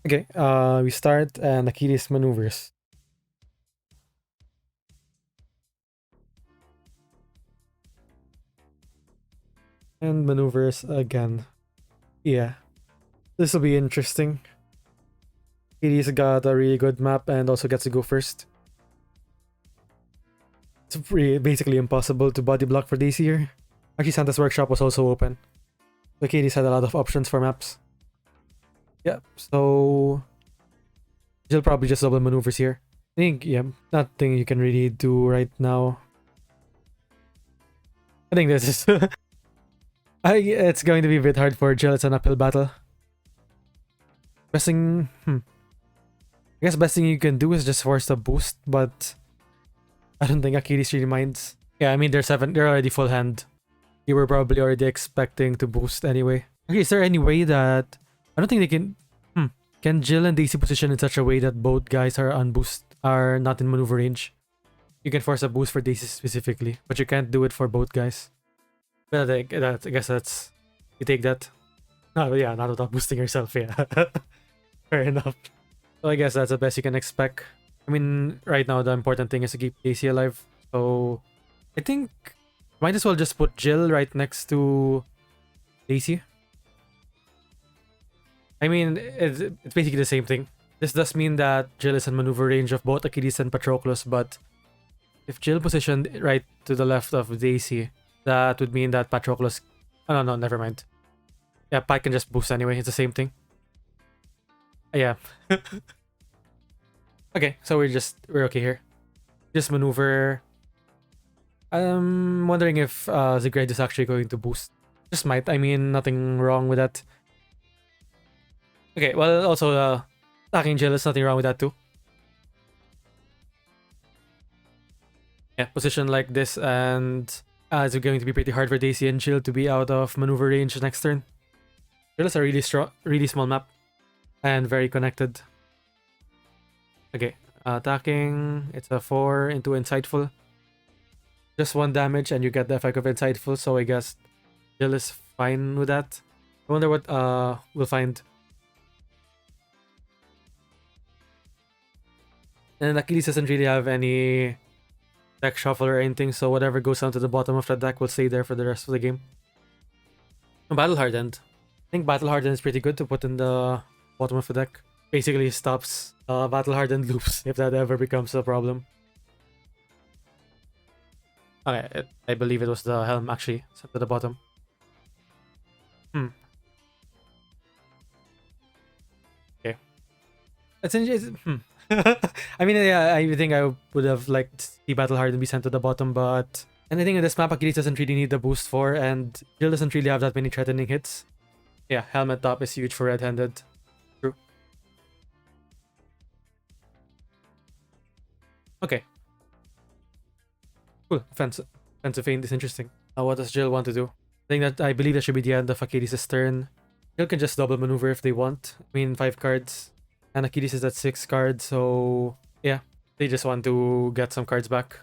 Okay, we start and Achilles maneuvers. And maneuvers again. Yeah, this will be interesting. Achilles got a really good map and also gets to go first. It's basically impossible to body block for this here. Actually, Santa's Workshop was also open. Achilles had a lot of options for maps. Yeah, so he'll probably just double maneuvers here. I think, yeah, nothing you can really do right now. I think this is... it's going to be a bit hard for Jill. It's an uphill battle. Best thing... I guess best thing you can do is just force the boost, but... I don't think Achilles really minds. Yeah, I mean, they're already full hand. You were probably already expecting to boost anyway. Okay, is there any way that... I don't think they can... Can Jill and Daisy position in such a way that both guys are are not in maneuver range? You can force a boost for Daisy specifically, but you can't do it for both guys. But I guess that's... You take that. No, yeah, not without boosting yourself, yeah. Fair enough. So I guess that's the best you can expect. I mean, right now the important thing is to keep Daisy alive. So I think might as well just put Jill right next to Daisy. I mean, it's basically the same thing. This does mean that Jill is in maneuver range of both Achilles and Patroclus, but if Jill positioned right to the left of Daisy, that would mean that Patroclus... Oh, no, never mind. Yeah, Pat can just boost anyway. It's the same thing. Yeah. Okay, so we're okay here. Just maneuver. I'm wondering if Zgredzio is actually going to boost. Just might. I mean, nothing wrong with that. Okay, well, also attacking Jill is nothing wrong with that too. Yeah, position like this, and it's going to be pretty hard for Daisy and Jill to be out of maneuver range next turn. Jill is a really small map, and very connected. Okay, attacking. It's a 4 into Insightful. Just 1 damage, and you get the effect of Insightful. So I guess Jill is fine with that. I wonder what we'll find. And Achilles doesn't really have any deck shuffle or anything, so whatever goes down to the bottom of the deck will stay there for the rest of the game. Battle Hardened. I think Battle Hardened is pretty good to put in the bottom of the deck. Basically stops Battle Hardened loops if that ever becomes a problem. Okay, I believe it was the Helm actually sent to the bottom. Okay. It's I mean, yeah, I think I would have liked the Battle Hardened be sent to the bottom, but anything in this map Achilles doesn't really need the boost for, and Jill doesn't really have that many threatening hits. Yeah, Helmet top is huge for red-handed. True. Okay. Cool. Offensive feint is interesting. What does Jill want to do? I believe that should be the end of Achilles' turn. Jill can just double maneuver if they want. I mean, 5 cards. And Achilles is at 6 cards, so yeah. They just want to get some cards back.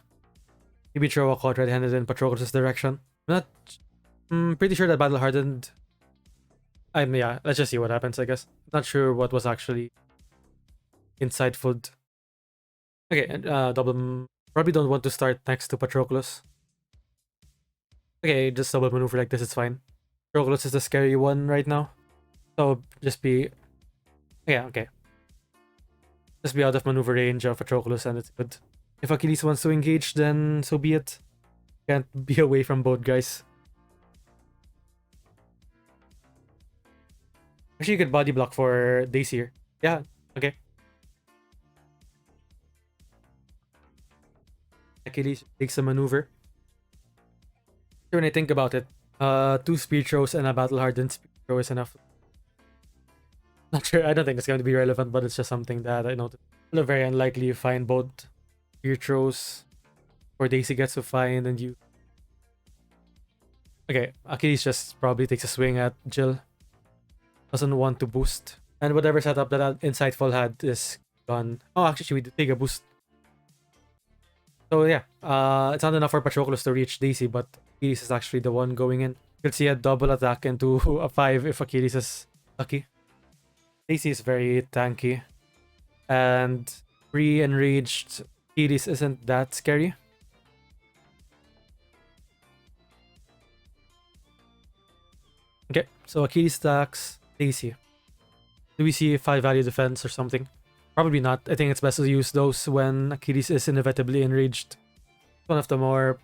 Maybe throw a card red-handed in Patroclus' direction. I'm pretty sure that Battle Hardened... yeah, let's just see what happens, I guess. Not sure what was actually insightful. Okay, and double... Probably don't want to start next to Patroclus. Okay, just double maneuver like this, it's fine. Patroclus is the scary one right now. So just be... Yeah, okay. Just be out of maneuver range of Patroclus and it's good. If Achilles wants to engage, then so be it. Can't be away from both guys. Actually, you could body block for Daisy here. Yeah, okay. Achilles takes a maneuver. When I think about it, 2 speed throws and a battle hardened speed throw is enough. Not sure, I don't think it's going to be relevant, but it's just something that I noticed. It's very unlikely you find both speed throws or Daisy gets to find and you... Okay, Achilles just probably takes a swing at Jill. Doesn't want to boost. And whatever setup that Insightful had is gone. Oh, actually, we did take a boost. So yeah, it's not enough for Patroclus to reach Daisy, but Achilles is actually the one going in. You can see a double attack into a 5 if Achilles is lucky. Daisy is very tanky, and re-enraged Achilles isn't that scary. Okay, so Achilles stacks Daisy. Do we see 5 value defense or something? Probably not. I think it's best to use those when Achilles is inevitably enraged. One of the more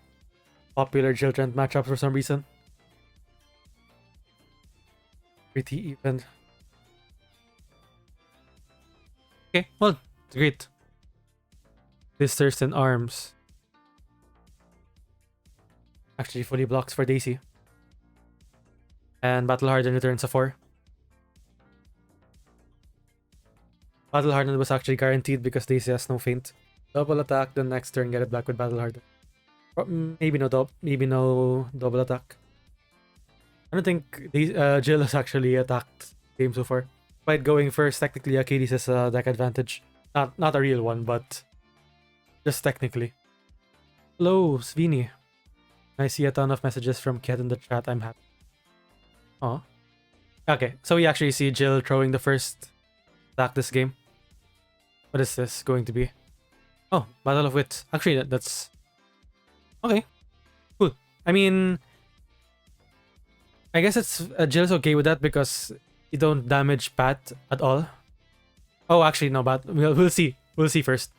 popular Jill Trent matchups for some reason. Pretty even. Okay, well, great. This Thurston arms. Actually fully blocks for Daisy. And Battle Harden returns a 4. Battle Harden was actually guaranteed because Daisy has no feint. Double attack, then next turn get it back with Battle Harden. Maybe no double attack. I don't think Jill has actually attacked game so far. Despite going first, technically Achilles has a deck advantage. Not a real one, but just technically. Hello, Svini. I see a ton of messages from Ket in the chat. I'm happy. Oh. Okay, so we actually see Jill throwing the first attack this game. What is this going to be? Oh, Battle of Wits. Actually, that's... Okay. Cool. I mean... I guess it's Jill's okay with that because you don't damage Pat at all. Oh, actually, no, but we'll see. We'll see first.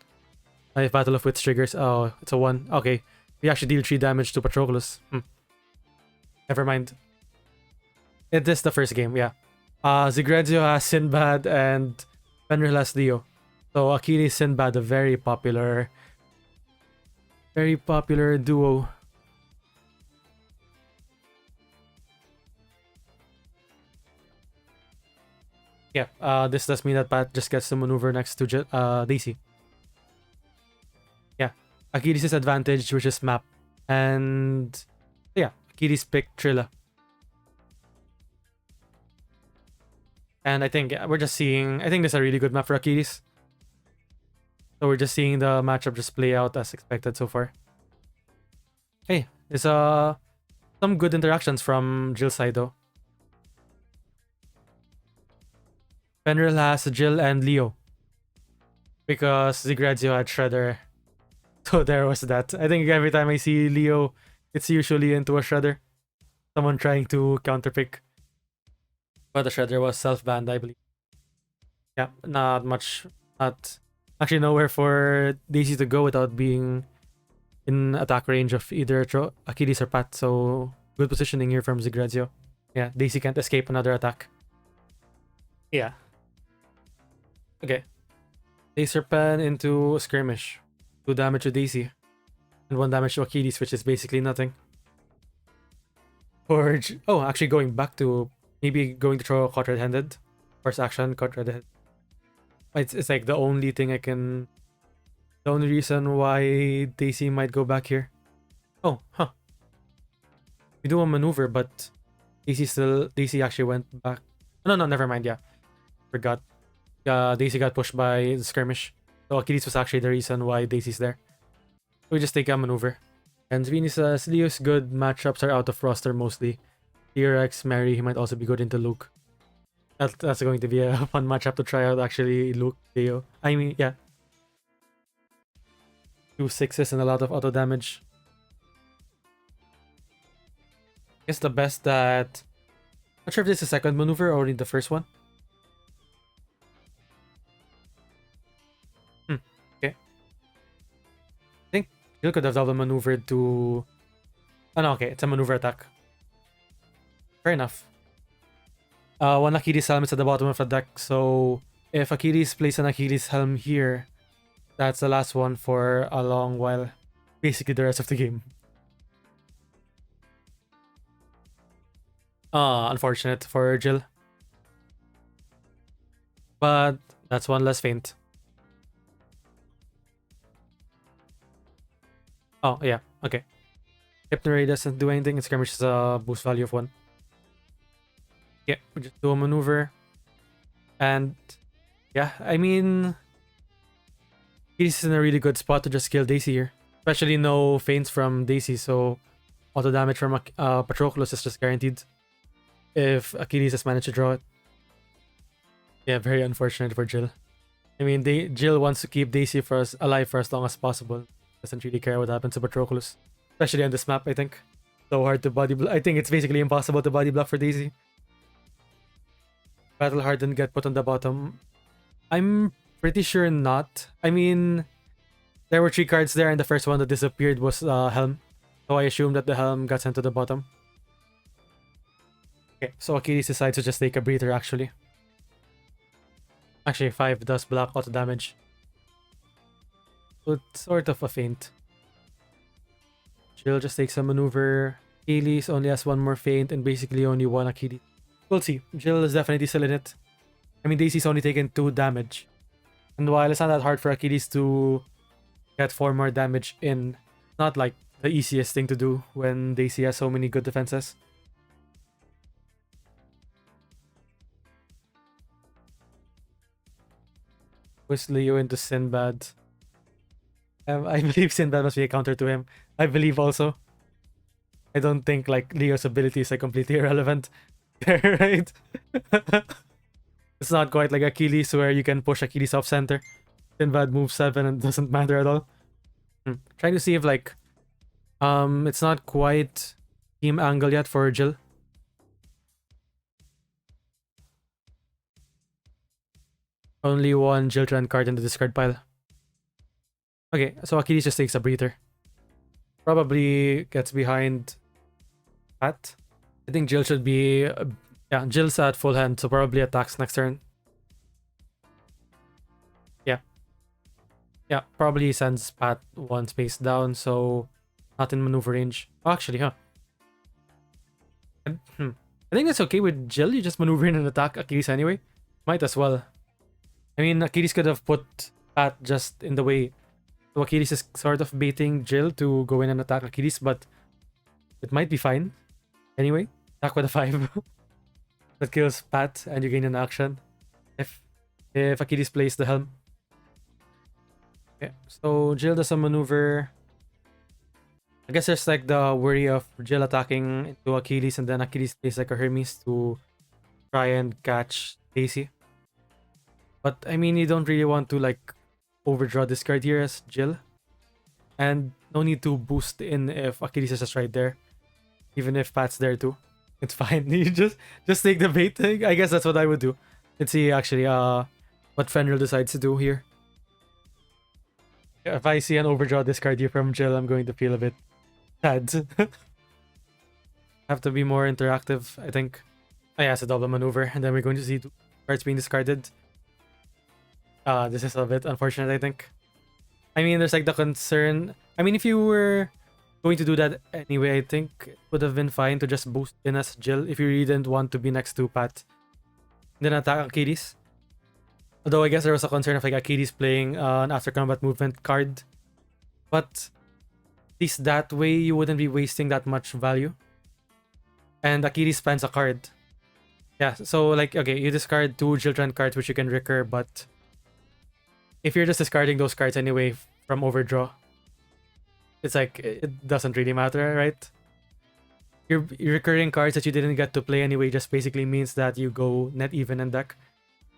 If Battle of Wits triggers. Oh, it's a 1. Okay. We actually deal 3 damage to Patroclus. Never mind. It is the first game, yeah. Zgredzio has Sinbad and Fenril has Leo. So Achilles Sinbad, a very popular duo. Yeah, this does mean that Pat just gets to maneuver next to Daisy. Yeah, Achilles' advantage, which is map. And yeah, Achilles picked Trilla. And I think we're just seeing... I think this is a really good map for Achilles. So we're just seeing the matchup just play out as expected so far. Hey, there's some good interactions from Jill's side though. Fenril has Jill and Leo. Because zgredzio had Shredder. So there was that. I think every time I see Leo, it's usually into a Shredder. Someone trying to counterpick. But the Shredder was self-banned, I believe. Yeah, not much. Not actually nowhere for Daisy to go without being in attack range of either Achilles or Pat. So good positioning here from zgredzio. Yeah, Daisy can't escape another attack. Yeah. Okay. Laser Pen into Skirmish. 2 damage to Daisy. And 1 damage to Achilles, which is basically nothing. Forge. Oh, actually going back to... Maybe going to throw Caught Red-Handed. First action, Caught Red-Handed. It's like the only thing I can... The only reason why Daisy might go back here. Oh, huh. We do a maneuver, but... Daisy actually went back. No, never mind, yeah. Forgot. Daisy got pushed by the Skirmish. So Achilles was actually the reason why Daisy's there. We just take a maneuver. And Zvini says, Leo's good matchups are out of roster mostly. T-Rex, Mary, he might also be good into Luke. That's going to be a fun matchup to try out actually, Luke, Leo. I mean, yeah. 2 6s and a lot of auto damage. I guess the best that... Not sure if this is the second maneuver or only the first one. Okay. I think you could have double maneuvered to... Oh no, okay, it's a maneuver attack. Fair enough. One Achilles helm is at the bottom of the deck, so if Achilles plays an Achilles helm here, that's the last one for a long while. Basically the rest of the game. Unfortunate for Jill. But that's one less feint. Oh, yeah, okay. Hypnoray doesn't do anything, its skirmish is a boost value of 1. Yeah, we just do a maneuver. And yeah, I mean, he's in a really good spot to just kill Daisy here. Especially no feints from Daisy, so auto damage from Patroclus is just guaranteed if Achilles has managed to draw it. Yeah, very unfortunate for Jill. I mean, Jill wants to keep Daisy alive for as long as possible. Doesn't really care what happens to Patroclus. Especially on this map, I think. So hard to body block. I think it's basically impossible to body block for Daisy. Battle Hardened get put on the bottom. I'm pretty sure not. I mean, there were 3 cards there, and the first one that disappeared was Helm. So I assume that the Helm got sent to the bottom. Okay, so Achilles decides to just take a breather, actually. Actually, 5 does block auto damage. So it's sort of a feint. Jill just takes a maneuver. Achilles only has 1 more feint and basically only 1 Achilles. We'll see. Jill is definitely still in it. I mean, Daisy's only taken 2 damage. And while it's not that hard for Achilles to get 4 more damage in, it's not like the easiest thing to do when Daisy has so many good defenses. Push Leo into Sinbad. I believe Sinbad must be a counter to him. I believe also. I don't think like Leo's ability is like completely irrelevant. Right? It's not quite like Achilles where you can push Achilles off center. Sinbad moves 7 and doesn't matter at all. Trying to see if like it's not quite team angle yet for Jill. Only 1 Jill Trent card in the discard pile. Okay, so Achilles just takes a breather. Probably gets behind Pat. I think Jill should be... yeah, Jill's at full hand, so probably attacks next turn. Yeah. Yeah, probably sends Pat 1 space down, so not in maneuver range. Oh, actually, huh. I think that's okay with Jill. You just maneuver in and attack Achilles anyway. Might as well. I mean, Achilles could have put Pat just in the way. So Achilles is sort of baiting Jill to go in and attack Achilles, but it might be fine. Anyway, attack with a 5. That kills Pat and you gain an action. If Achilles plays the Helm. Okay, so Jill does a maneuver. I guess there's like the worry of Jill attacking into Achilles and then Achilles plays like a Hermes to try and catch Daisy. But I mean, you don't really want to like overdraw this card here as Jill. And no need to boost in if Achilles is just right there. Even if Pat's there too. It's fine. You just take the bait. I guess that's what I would do. Let's see actually what Fenril decides to do here. If I see an overdraw discard here from Jill, I'm going to feel a bit sad. Have to be more interactive, I think. Oh yeah, it's a double maneuver, and then we're going to see 2 cards being discarded. This is a bit unfortunate, I think. I mean, there's like the concern. I mean, if you were going to do that anyway, I think it would have been fine to just boost in as Jill if you really didn't want to be next to Pat. Then attack Achilles. Although I guess there was a concern of like Achilles playing an after combat movement card. But at least that way you wouldn't be wasting that much value. And Achilles spends a card. Yeah, so like, okay, you discard 2 Jiltran cards which you can recur, but if you're just discarding those cards anyway from overdraw, it's like, it doesn't really matter, right? Your recurring cards that you didn't get to play anyway just basically means that you go net even in deck.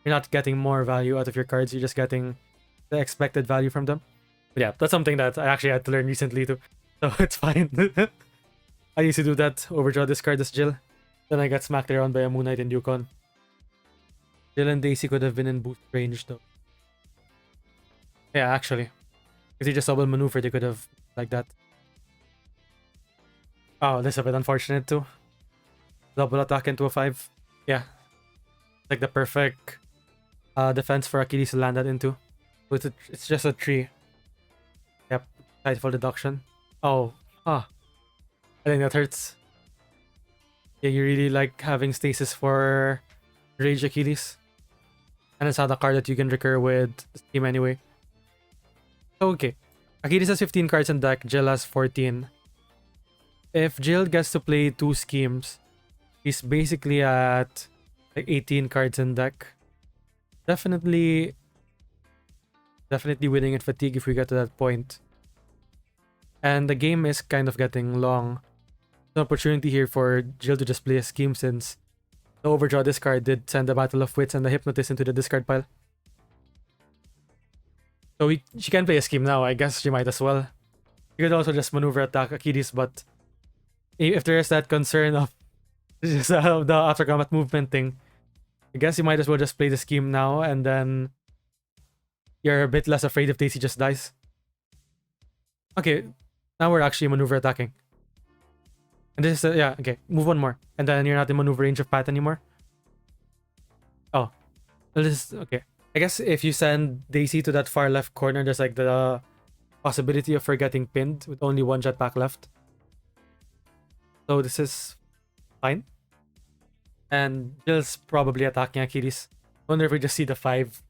You're not getting more value out of your cards, you're just getting the expected value from them. But yeah, that's something that I actually had to learn recently too. So it's fine. I used to do that, overdraw this card as Jill. Then I got smacked around by a Moon Knight in Yukon. Jill and Daisy could have been in boost range though. Yeah, actually. If they just double maneuver, they could have like that. Oh, this is a bit unfortunate too. Double attack into a 5. Yeah. Like the perfect defense for Achilles to land that into. So it's just a 3. Yep. Tideful deduction. Oh. I think that hurts. Yeah, you really like having stasis for Rage Achilles. And it's not a card that you can recur with Steam anyway. Okay. Achilles has 15 cards in deck, Jill has 14. If Jill gets to play 2 schemes, he's basically at like 18 cards in deck. Definitely winning in fatigue if we get to that point. And the game is kind of getting long. An opportunity here for Jill to just play a scheme since The overdraw discard did send the Battle of Wits and the Hypnotist into the discard pile. So she can play a scheme now. I guess she might as well. You could also just maneuver attack Achilles, but if there is that concern of just the after combat movement thing, I guess you might as well just play the scheme now, and then you're a bit less afraid if Daisy just dies. Okay, now we're actually maneuver attacking. And this is, yeah, okay, move one more. And then you're not in maneuver range of Pat anymore. Oh, this is, okay. I guess if you send Daisy to that far left corner, there's like the possibility of her getting pinned with only one jetpack left. So this is fine. And Jill's probably attacking Achilles. Wonder if we just see the 5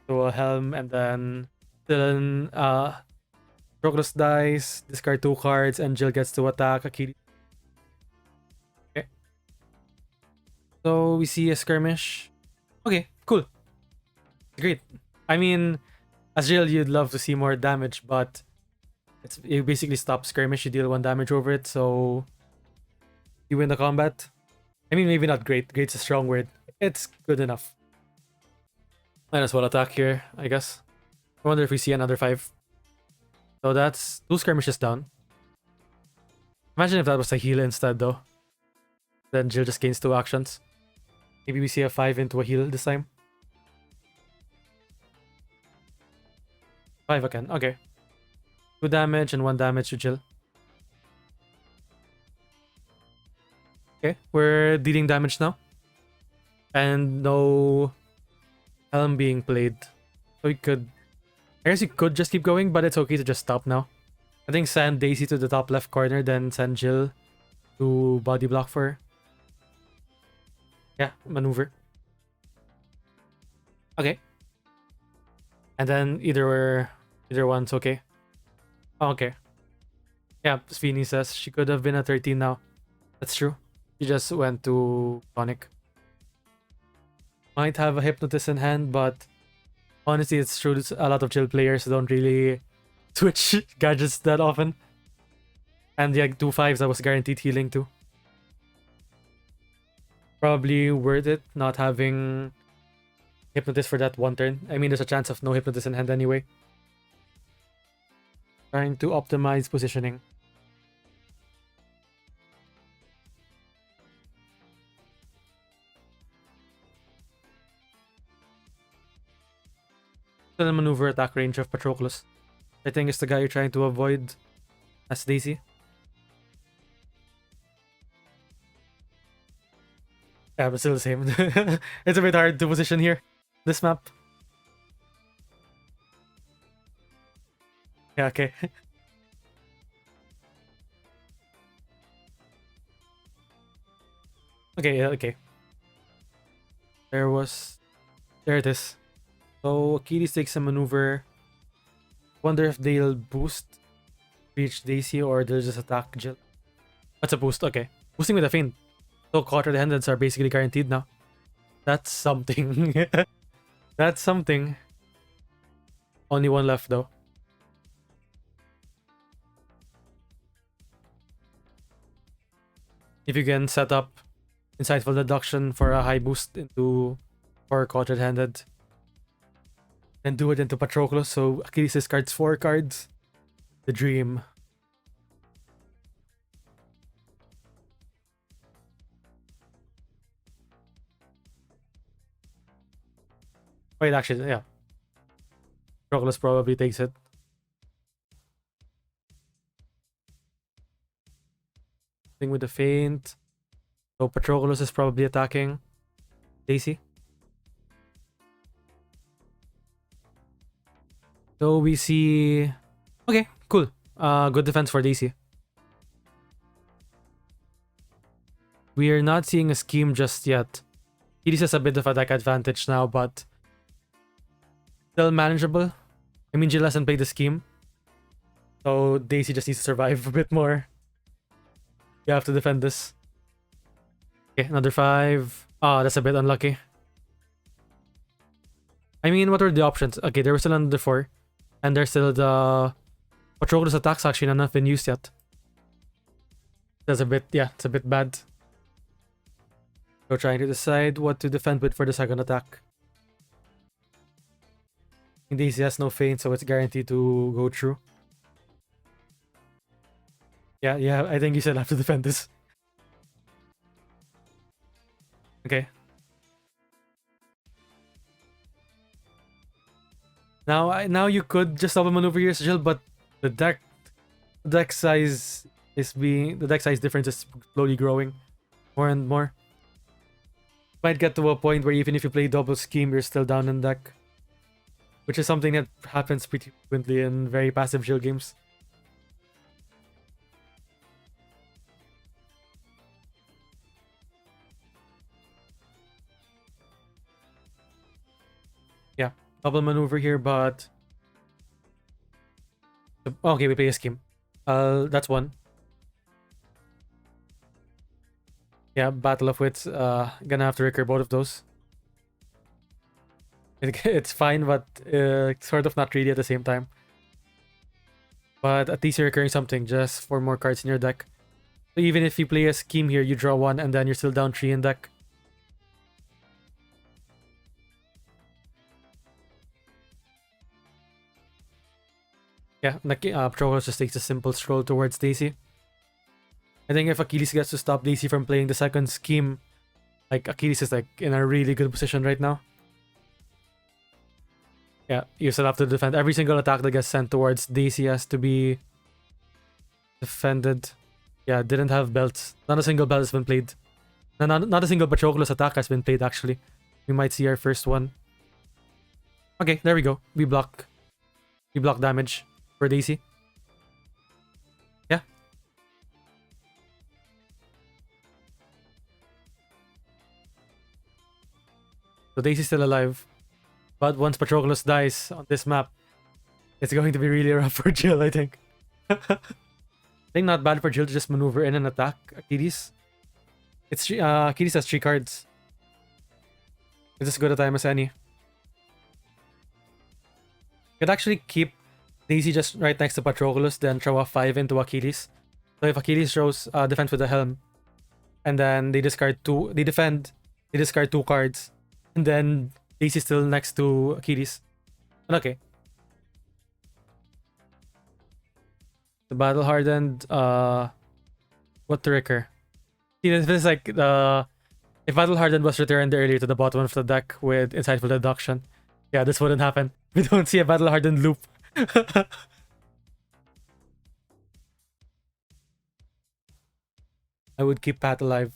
to a helm, and then Patroclus dies, discard 2 cards, and Jill gets to attack Achilles. Okay. So we see a skirmish. Okay, cool. Great. I mean, as Jill, you'd love to see more damage, but you basically stop skirmish, you deal 1 damage over it, so you win the combat. I mean, maybe not great. Great's a strong word. It's good enough. Might as well attack here, I guess. I wonder if we see another 5. So that's 2 skirmishes down. Imagine if that was a heal instead, though. Then Jill just gains 2 actions. Maybe we see a 5 into a heal this time. 5 again, okay. 2 damage and 1 damage to Jill. Okay, we're dealing damage now. And no helm being played. So we could... I guess you could just keep going, but it's okay to just stop now. I think send Daisy to the top left corner, then send Jill to body block for her. Yeah, maneuver. Okay. And then either one's okay. Oh, okay. Yeah, Sweeney says she could have been at 13 now. That's true. She just went to tonic. Might have a hypnotist in hand, but honestly, it's true. A lot of Jill players don't really switch gadgets that often. And yeah, 2 5s that was guaranteed healing too. Probably worth it not having hypnotist for that 1 turn. I mean, there's a chance of no hypnotist in hand anyway. Trying to optimize positioning. Still in maneuver attack range of Patroclus. I think it's the guy you're trying to avoid as Daisy. Yeah, but still the same. It's a bit hard to position here. This map. Yeah, okay. Okay, yeah, okay. There it is. So Achilles takes a maneuver. Wonder if they'll boost reach Daisy or they'll just attack Jill. That's a boost, okay. Boosting with a feint. So quarter-handeds are basically guaranteed now. That's something. That's something. Only 1 left though. If you can set up Insightful Deduction for a high boost into for quarter-handed, then do it into Patroclus, so Achilles discards 4 cards. The dream. Wait, actually, yeah. Patroclus probably takes it. Thing with the feint. So Patroclus is probably attacking Daisy. So we see... Okay, cool. Good defense for Daisy. We are not seeing a scheme just yet. Achilles has a bit of attack advantage now, but still manageable. I mean, Jill hasn't played the scheme, so Daisy just needs to survive a bit more. You have to defend this. Okay, another 5. Oh, that's a bit unlucky. I mean, what were the options? Okay, there was still another 4. And there's still the... Patroclus attacks actually have not been used yet. That's a bit... Yeah, it's a bit bad. So trying to decide what to defend with for the second attack. Indeed, he has no feint, so it's guaranteed to go through. Yeah, I think you still have to defend this. Okay. Now you could just double maneuver your sigil, but the deck size the deck size difference is slowly growing more and more. Might get to a point where even if you play double scheme, you're still down in deck. Which is something that happens pretty frequently in very passive Jill games. Yeah, double maneuver here, but... Okay, we play a scheme. That's one. Yeah, Battle of Wits. Gonna have to recur both of those. It's fine, but sort of not really at the same time. But at least you're recurring something, just 4 more cards in your deck. So even if you play a scheme here, you draw 1 and then you're still down 3 in deck. Yeah, Patroclus just takes a simple stroll towards Daisy. I think if Achilles gets to stop Daisy from playing the second scheme, like Achilles is like in a really good position right now. Yeah, you still have to defend. Every single attack that gets sent towards Daisy has to be defended. Yeah, didn't have belts. Not a single belt has been played. Not a single Patroclus attack has been played, actually. We might see our first one. Okay, there we go. We block damage for Daisy. Yeah. So Daisy's still alive. But once Patroclus dies on this map, it's going to be really rough for Jill, I think. I think not bad for Jill to just maneuver in and attack Achilles. It's Achilles has 3 cards. It's as good a time as any. Could actually keep Daisy just right next to Patroclus, then throw a 5 into Achilles. So if Achilles throws defense with the helm, and then they discard 2, they discard 2 cards, and then Daisy's still next to Achilles. Okay. The battle hardened. What to recur? See, this is like if battle hardened was returned earlier to the bottom of the deck with insightful deduction. Yeah, this wouldn't happen. We don't see a battle hardened loop. I would keep Pat alive.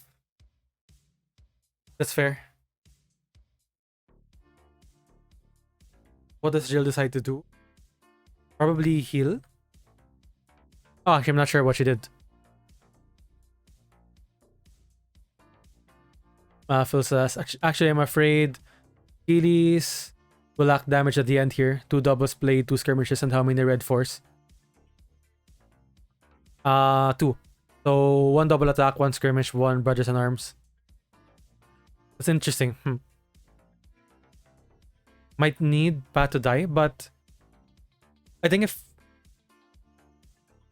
That's fair. What does Jill decide to do? Probably heal? Oh, actually, I'm not sure what she did. Phil says, actually, I'm afraid Achilles will lack damage at the end here. 2 doubles played, 2 skirmishes, and how many red 4s? 2. So 1 double attack, 1 skirmish, 1 Brothers in Arms. That's interesting. Might need Pat to die, but I think if...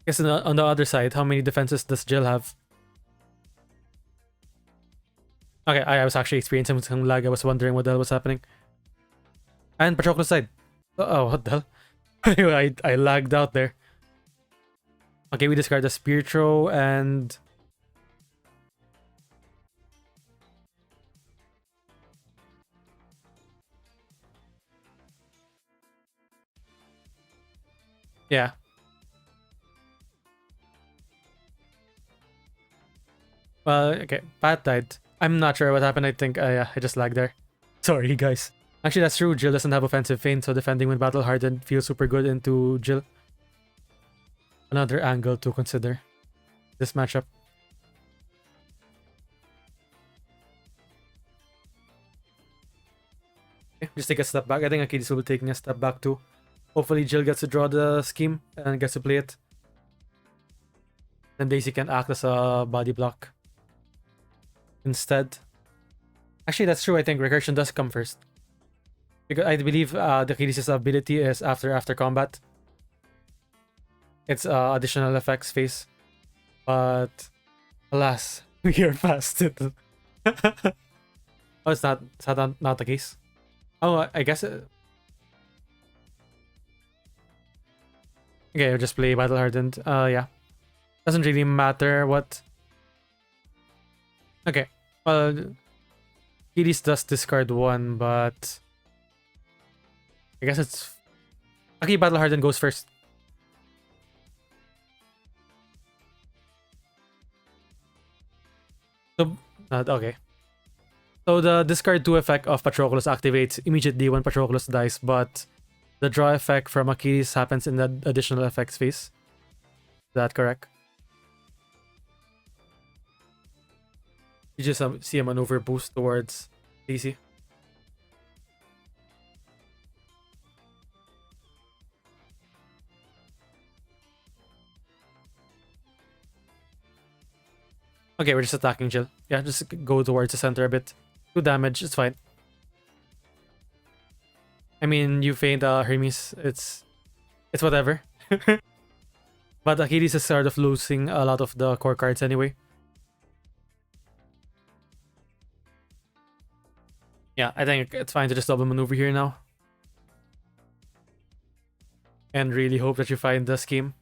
I guess on the other side, how many defenses does Jill have? Okay, I was actually experiencing some lag. I was wondering what the hell was happening. And Patroclus side. Oh, what the hell? I lagged out there. Okay, we discard the Spear Throw and... Yeah. Well, okay, Pat died. I'm not sure what happened. I think I just lagged there. Sorry, guys. Actually, that's true. Jill doesn't have offensive feint, so defending with Battle Hardened feels super good into Jill. Another angle to consider. This matchup. Okay, just take a step back. I think Achilles will be taking a step back too. Hopefully Jill gets to draw the scheme and gets to play it. Then Daisy can act as a body block instead. Actually, that's true. I think recursion does come first. Because I believe the Achilles' ability is after combat. It's additional effects phase. But alas, we are past it. Oh, it's not the case. Oh, I guess okay, I'll just play Battle Hardened. Yeah. Doesn't really matter what. Okay. Well, Achilles does discard one, but I guess it's okay. Battle Hardened goes first. So okay. So the discard 2 effect of Patroclus activates immediately when Patroclus dies, but the draw effect from Achilles happens in the additional effects phase. Is that correct? You just see a maneuver boost towards DC. Okay, we're just attacking Jill. Yeah, just go towards the center a bit. 2 damage, it's fine. I mean, you feint Hermes, it's whatever. But Achilles is sort of losing a lot of the core cards anyway. Yeah, I think it's fine to just double maneuver here now. And really hope that you find the scheme.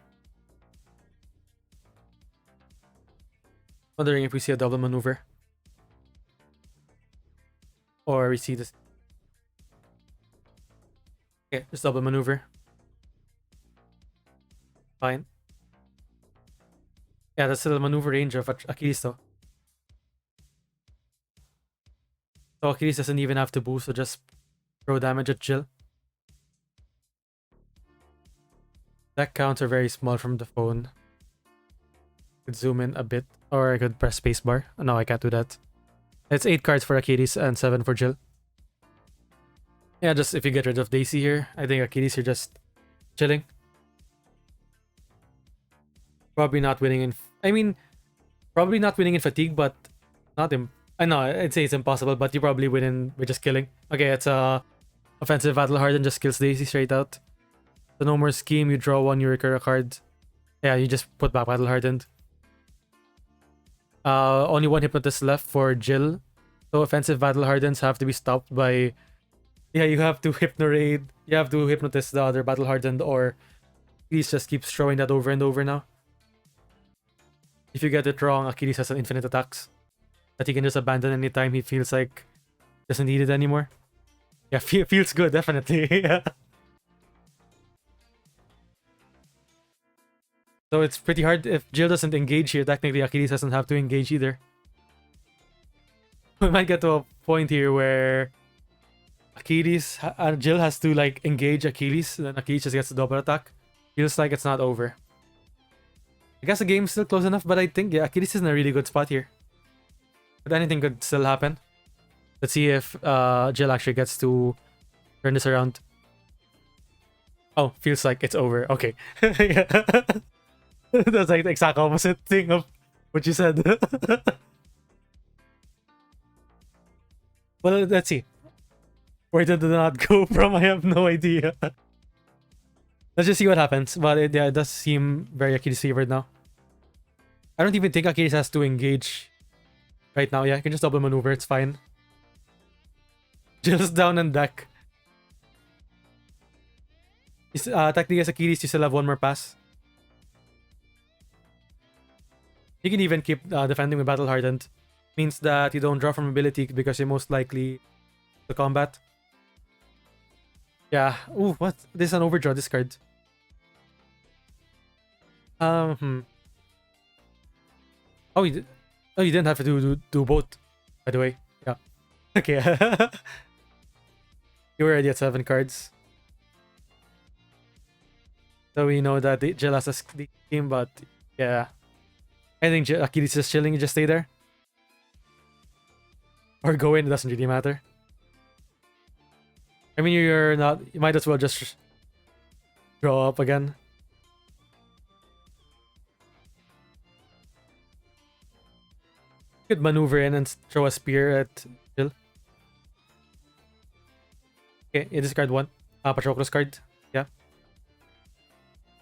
Wondering if we see a double maneuver. Or we see this. Okay, just double maneuver. Fine. Yeah, that's still the maneuver range of Achilles though. So Achilles doesn't even have to boost, so just throw damage at Jill. Deck counts are very small from the phone. Could zoom in a bit, or I could press spacebar. No, I can't do that. It's 8 cards for Achilles and 7 for Jill. Yeah, just if you get rid of Daisy here, I think Achilles you're just chilling. Probably not winning in. I mean, probably not winning in fatigue, but not him. I know I'd say it's impossible, but you probably win in with just killing. Okay, it's offensive battle hardened just kills Daisy straight out. So no more scheme. You draw one, you recur a card. Yeah, you just put back battle hardened. Only one hypnotist left for Jill. So offensive battle hardens have to be stopped by. Yeah, you have to hypno raid. You have to hypnotist the other battle hardened, or Achilles just keeps throwing that over and over now. If you get it wrong, Achilles has an infinite attacks that he can just abandon anytime he feels like doesn't need it anymore. Yeah, feels good, definitely. Yeah. So it's pretty hard if Jill doesn't engage here. Technically, Achilles doesn't have to engage either. We might get to a point here where Jill has to like engage Achilles, and then Achilles just gets a double attack. Feels like it's not over. I guess the game's still close enough, but I think yeah, Achilles is in a really good spot here. But anything could still happen. Let's see if Jill actually gets to turn this around. Oh, feels like it's over. Okay. That's like the exact opposite thing of what you said. Well, let's see. Where did it not go from? I have no idea. Let's just see what happens. But yeah, it does seem very Achilles favored now. I don't even think Achilles has to engage right now. Yeah, I can just double maneuver. It's fine. Jill's down on deck. Technically as Achilles, you still have one more pass. You can even keep defending with Battle Hardened. Means that you don't draw from ability because you're most likely to combat. Yeah. Ooh, what? This is an overdraw discard. Oh, you didn't have to do both, by the way. Yeah. Okay. You were already at 7 cards. So we know that Jill has a scheme, but yeah. I think Achilles is just chilling, just stay there. Or go in, it doesn't really matter. I mean, you might as well just draw up again. You could maneuver in and throw a spear at Jill. Okay, you discard one. Patroclus card. Yeah.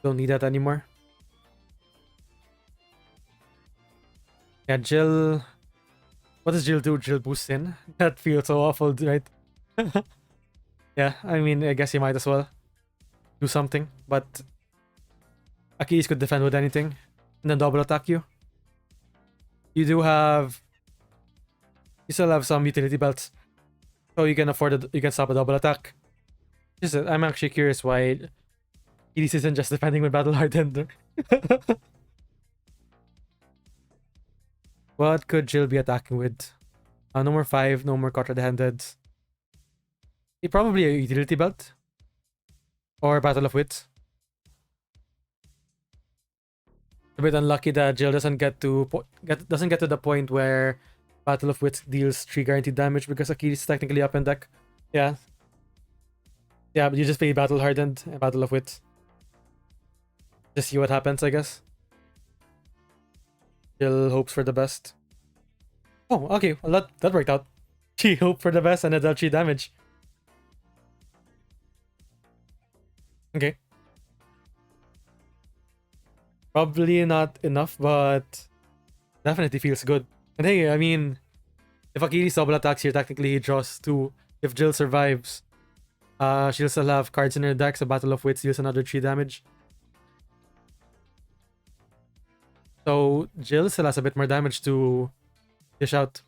Don't need that anymore. Yeah, Jill. What does Jill do? Jill boosts in? That feels so awful, right? Yeah, I mean, I guess you might as well do something, but Achilles could defend with anything and then double attack you. You do have... You still have some utility belts, so you can afford it. You can stop a double attack. I'm actually curious why Achilles isn't just defending with Battle Hardened. What could Jill be attacking with? No more 5, no more caught red-handed. Probably a utility belt. Or Battle of Wits. A bit unlucky that Jill doesn't get to the point where Battle of Wits deals 3 guaranteed damage because Achilles is technically up in deck. Yeah. Yeah, but you just play Battle Hardened and Battle of Wits. Just see what happens, I guess. Jill hopes for the best. Oh, okay. Well, that worked out. She hoped for the best and it dealt 3 damage. Okay. Probably not enough, but definitely feels good. And hey, I mean, if Achilles double attacks here, technically he draws 2. If Jill survives, she'll still have cards in her deck, so Battle of Wits deals another 3 damage. So Jill still has a bit more damage to dish out.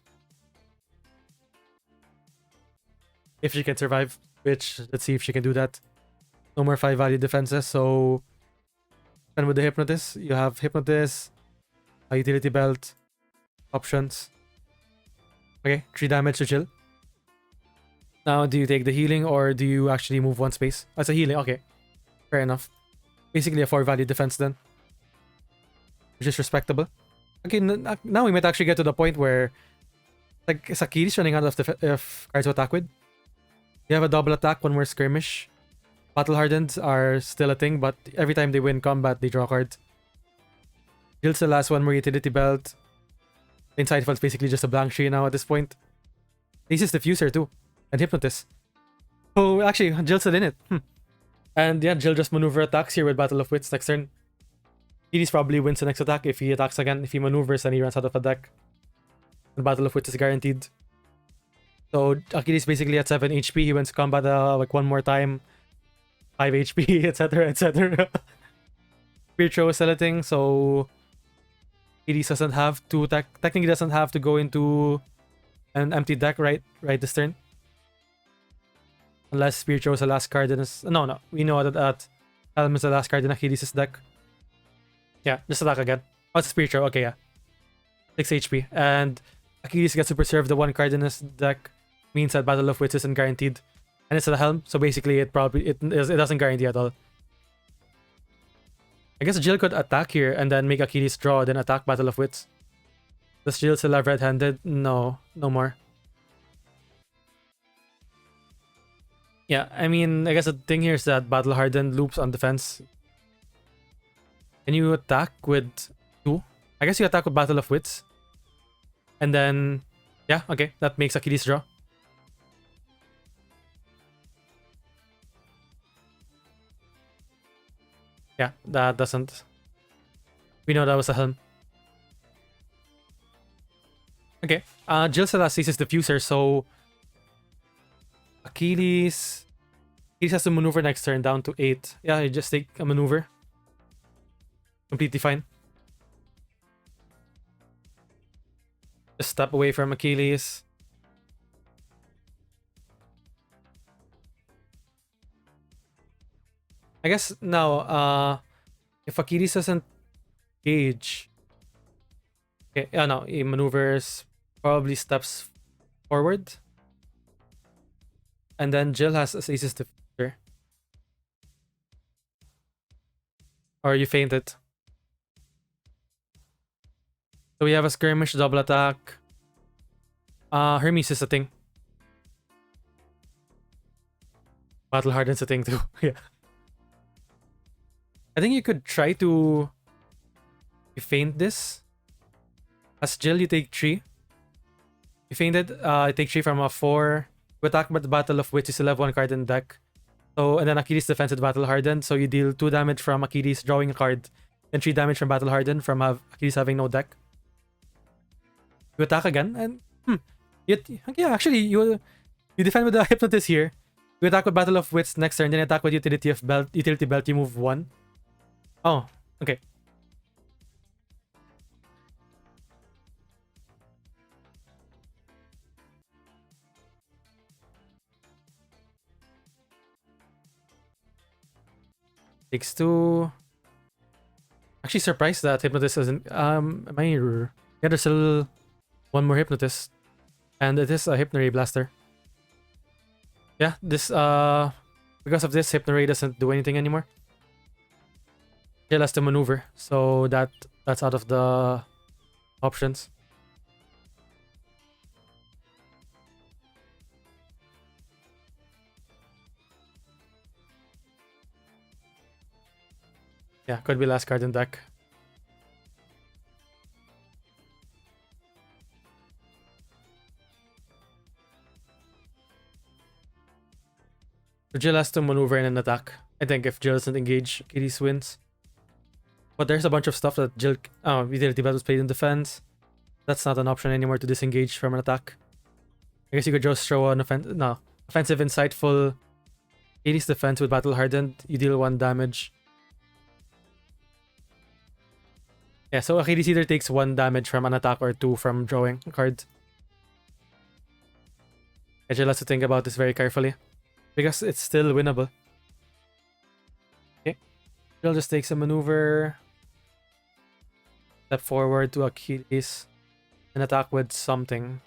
If she can survive, which, let's see if she can do that. No more 5 value defenses, so... And with the Hypnotist, you have Hypnotist, a Utility Belt, options. Okay, 3 damage to Jill. Now, do you take the healing or do you actually move 1 space? Oh, it's a healing, okay. Fair enough. Basically a 4 value defense then. Which is respectable. Okay, now we might actually get to the point where like Achilles running out of cards to attack with. You have a double attack, 1 more skirmish. Battle Hardened are still a thing, but every time they win combat, they draw a card. Jill still has 1 more utility belt. Insightful is basically just a blank tree now at this point. Ace is Diffuser too, and Hypnotist. Oh, actually, Jill's still in it. And yeah, Jill just maneuver attacks here with Battle of Wits next turn. Achilles probably wins the next attack if he attacks again. If he maneuvers and he runs out of a deck. The Battle of Wits is guaranteed. So Achilles basically at 7 HP. He wins combat like 1 more time. 5 HP, etc, etc. Pircho is selecting, so Achilles doesn't have to technically doesn't have to go into an empty deck right this turn. Unless Pircho is the last card in his... No. We know that Helm is the last card in Achilles' deck. Yeah, just attack again. Oh, it's Pircho. Okay, yeah. 6 HP. And Achilles gets to preserve the 1 card in his deck. Means that Battle of Wits isn't guaranteed. And it's a Helm, so basically it doesn't guarantee at all. I guess Jill could attack here and then make Achilles draw, then attack Battle of Wits. Does Jill still have red-handed? No, no more. Yeah, I mean, I guess the thing here is that Battle Hardened loops on defense. Can you attack with 2? I guess you attack with Battle of Wits. And then, yeah, okay, that makes Achilles draw. Yeah, that doesn't. We know that was a Helm. Okay, Jill still has Thesis Diffuser, so Achilles has to maneuver next turn down to 8. Yeah, you just take a maneuver. Completely fine. Just step away from Achilles. I guess now, if Achilles doesn't gauge... Okay, yeah, no, he maneuvers, probably steps forward. And then Jill has Aces Diffuser. Or you fainted. So we have a skirmish, double attack. Hermes is a thing. Battle Harden's a thing too, yeah. I think you could try to... You feint this. As Jill, you take 3. You fainted, you take 3 from a 4. You attack with the Battle of Wits, you still have 1 card in the deck. So, and then Achilles defends with Battle Hardened, so you deal 2 damage from Achilles drawing a card. Then 3 damage from Battle Hardened from Achilles having no deck. You attack again, and Yeah, actually, you defend with the Hypnotist here. You attack with Battle of Wits next turn, then attack with Utility Belt, you move 1. Oh, okay. Takes 2. Actually surprised that Hypnotist isn't am I yeah, there's still one more Hypnotist. And it is a Hypnoray Blaster. Yeah, this because of this, Hypnoray doesn't do anything anymore. Jill has to maneuver, so that's out of the options. Yeah, could be last card in deck. So Jill has to maneuver in an attack. I think if Jill doesn't engage, Achilles wins. But there's a bunch of stuff that Jill... Oh, Utility Belt was played in defense. That's not an option anymore to disengage from an attack. I guess you could just throw an offensive insightful Achilles defense with Battle Hardened. You deal 1 damage. Yeah, so Achilles either takes 1 damage from an attack or 2 from drawing a card. Jill has to think about this very carefully, because it's still winnable. Okay. Jill just takes a maneuver. Step forward to Achilles. And attack with something.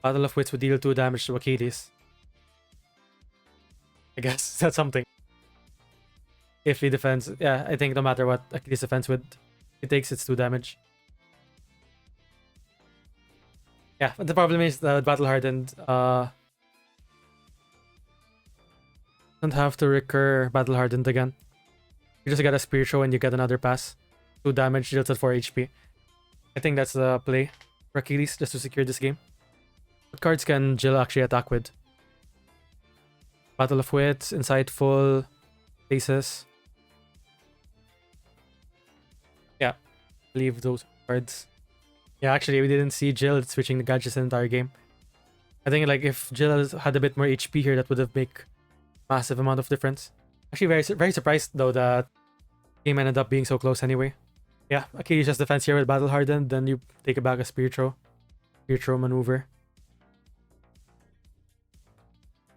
Battle of Wits would deal 2 damage to Achilles. I guess that's something. If he defends, yeah, I think no matter what Achilles defends with, it takes its 2 damage. Yeah, but the problem is the Battle Hardened don't have to recur Battle Hardened again. You just get a Spear Throw and you get another pass. 2 damage, deals at 4 HP. I think that's the play for Achilles, just to secure this game. What cards can Jill actually attack with? Battle of Wits, Insightful, Faces. Yeah, leave those cards. Yeah, actually, we didn't see Jill switching the gadgets the entire game. I think like if Jill had a bit more HP here, that would have make massive amount of difference. Actually, very surprised though that game ended up being so close anyway. Yeah, Achilles just defense here with Battle Hardened, then you take it back a Spear Throw maneuver.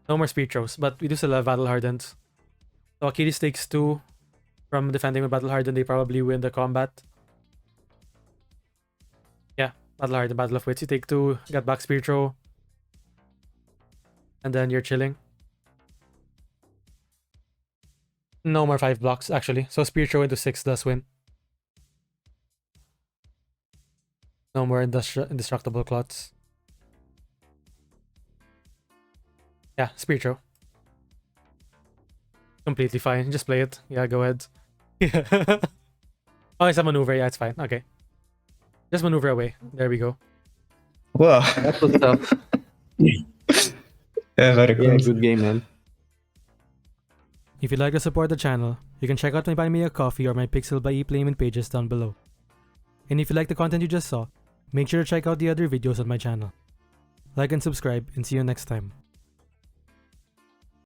No more Spear Throws, but we do still have Battle Hardened. So Achilles takes 2 from defending with Battle Hardened. They probably win the combat. Yeah, Battle Hardened, Battle of Wits. You take 2, get back Spear Throw. And then you're chilling. No more 5 blocks, actually. So Spear Throw into 6 does win. No more indestructible clots. Yeah, Spear Throw. Completely fine. Just play it. Yeah, go ahead. Oh, it's a maneuver. Yeah, it's fine. Okay. Just maneuver away. There we go. Wow. That was tough. Yeah, very Yeah, close. good game, man. If you'd like to support the channel, you can check out my Buy Me a Coffee or my Pixel by ePlayment pages down below. And if you like the content you just saw, make sure to check out the other videos on my channel. Like and subscribe, and see you next time.